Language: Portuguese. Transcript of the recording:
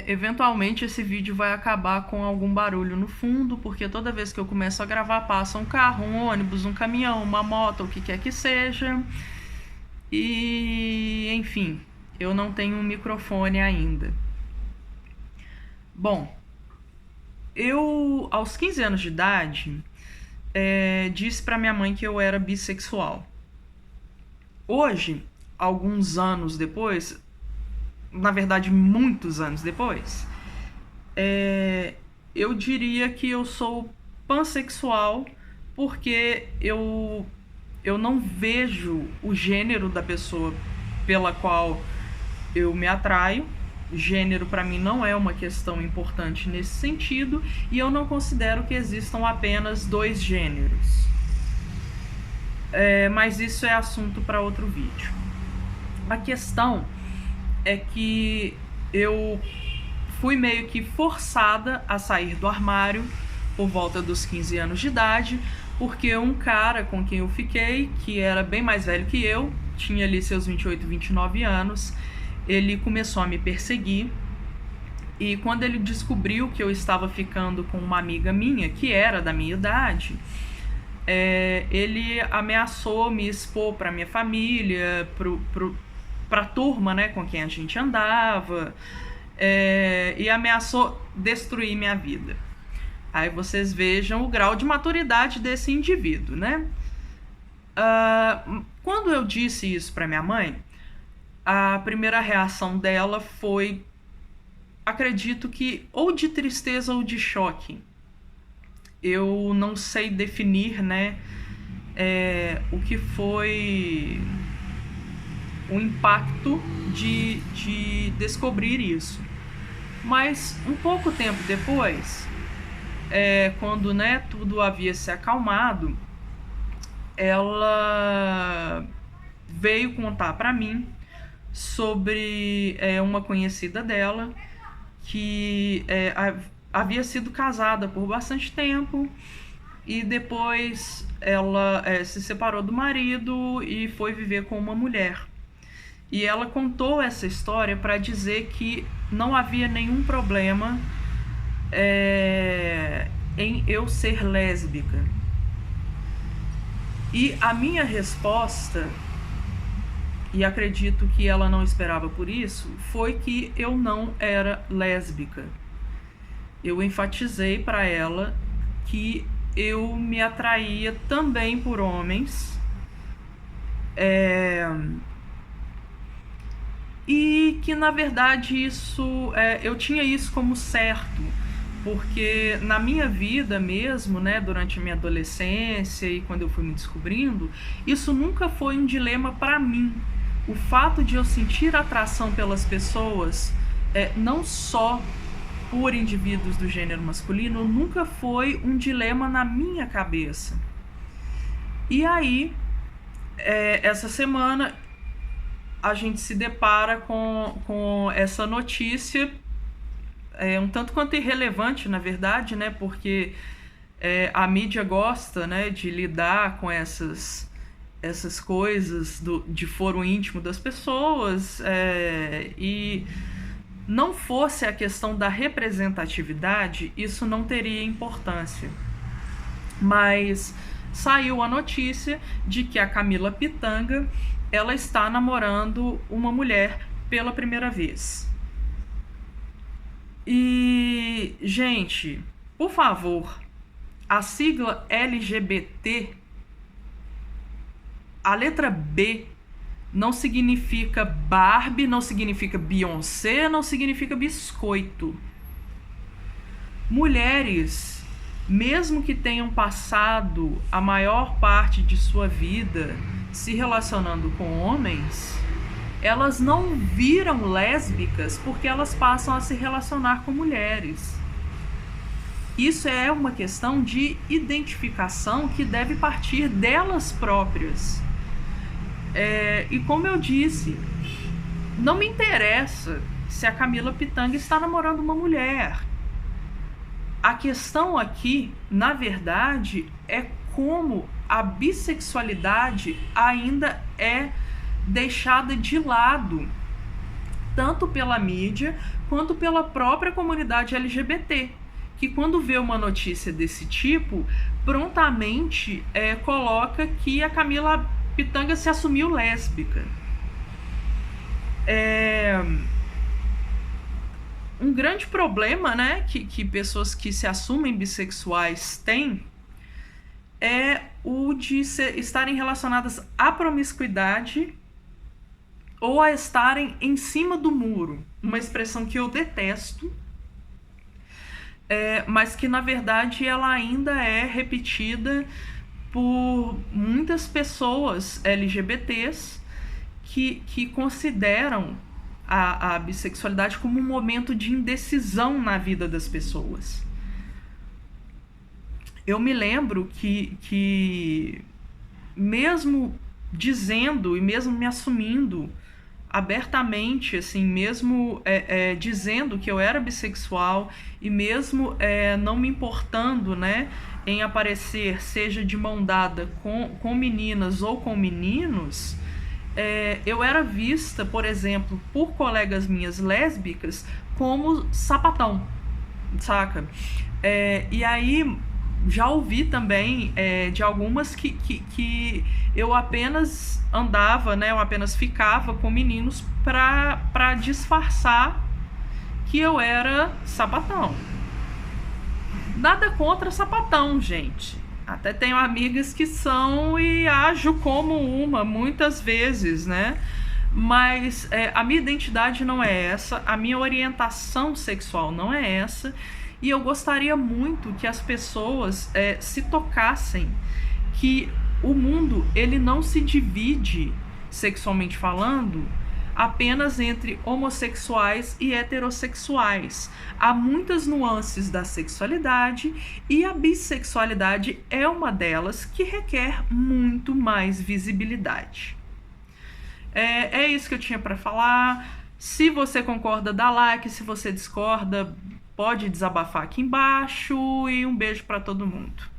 Eventualmente esse vídeo vai acabar com algum barulho no fundo, porque toda vez que eu começo a gravar passa um carro, um ônibus, um caminhão, uma moto, o que quer que seja. E, enfim, eu não tenho um microfone ainda. Bom, eu aos 15 anos de idade disse pra minha mãe que eu era bissexual. Hoje, alguns anos depois, na verdade muitos anos depois, eu diria que eu sou pansexual, porque eu não vejo o gênero da pessoa pela qual eu me atraio. Gênero para mim não é uma questão importante nesse sentido, e eu não considero que existam apenas dois gêneros. Mas isso é assunto para outro vídeo. A questão é que eu fui meio que forçada a sair do armário por volta dos 15 anos de idade, porque um cara com quem eu fiquei, que era bem mais velho que eu, tinha ali seus 28, 29 anos, ele começou a me perseguir. E quando ele descobriu que eu estava ficando com uma amiga minha, que era da minha idade, ele ameaçou me expor para minha família, para a turma, né, com quem a gente andava, e ameaçou destruir minha vida. Aí vocês vejam o grau de maturidade desse indivíduo, né? Quando eu disse isso para minha mãe, a primeira reação dela foi, acredito que, ou de tristeza ou de choque. Eu não sei definir, né, o que foi o impacto de descobrir isso. Mas um pouco tempo depois, quando, né, tudo havia se acalmado, ela veio contar para mim sobre uma conhecida dela que havia sido casada por bastante tempo, e depois ela se separou do marido e foi viver com uma mulher. E ela contou essa história para dizer que não havia nenhum problema em eu ser lésbica. E a minha resposta, e acredito que ela não esperava por isso, foi que eu não era lésbica. Eu enfatizei para ela que eu me atraía também por homens, e que na verdade isso, eu tinha isso como certo, porque na minha vida mesmo, né, durante a minha adolescência e quando eu fui me descobrindo, isso nunca foi um dilema para mim. O fato de eu sentir atração pelas pessoas, não só por indivíduos do gênero masculino, nunca foi um dilema na minha cabeça. E aí, essa semana, a gente se depara com essa notícia, um tanto quanto irrelevante, na verdade, né? Porque a mídia gosta, né, de lidar com essas coisas de foro íntimo das pessoas, e não fosse a questão da representatividade, isso não teria importância. Mas saiu a notícia de que a Camila Pitanga, ela está namorando uma mulher pela primeira vez. E, gente, por favor, a sigla LGBT, a letra B não significa Barbie, não significa Beyoncé, não significa biscoito. Mulheres, mesmo que tenham passado a maior parte de sua vida se relacionando com homens, elas não viram lésbicas porque elas passam a se relacionar com mulheres. Isso é uma questão de identificação que deve partir delas próprias. E como eu disse, não me interessa se a Camila Pitanga está namorando uma mulher. A questão aqui, na verdade, é como a bissexualidade ainda é deixada de lado tanto pela mídia quanto pela própria comunidade LGBT, que quando vê uma notícia desse tipo, prontamente coloca que a Camila Pitanga se assumiu lésbica. Um grande problema, né, que pessoas que se assumem bissexuais têm é o de estarem relacionadas à promiscuidade ou a estarem em cima do muro. Uma expressão que eu detesto, mas que na verdade ela ainda é repetida por muitas pessoas LGBTs que consideram a bissexualidade como um momento de indecisão na vida das pessoas. Eu me lembro que mesmo dizendo e mesmo me assumindo abertamente, assim, mesmo dizendo que eu era bissexual e mesmo não me importando, né, em aparecer, seja de mão dada com meninas ou com meninos, eu era vista, por exemplo, por colegas minhas lésbicas como sapatão, saca? E aí já ouvi também de algumas que eu apenas andava, né? Eu apenas ficava com meninos para disfarçar que eu era sapatão. Nada contra sapatão, gente. Até tenho amigas que são e ajo como uma, muitas vezes, né? Mas a minha identidade não é essa, a minha orientação sexual não é essa. E eu gostaria muito que as pessoas se tocassem que o mundo ele não se divide, sexualmente falando, apenas entre homossexuais e heterossexuais. Há muitas nuances da sexualidade e a bissexualidade é uma delas que requer muito mais visibilidade. É isso que eu tinha para falar. Se você concorda, dá like. Se você discorda, pode desabafar aqui embaixo. E um beijo para todo mundo.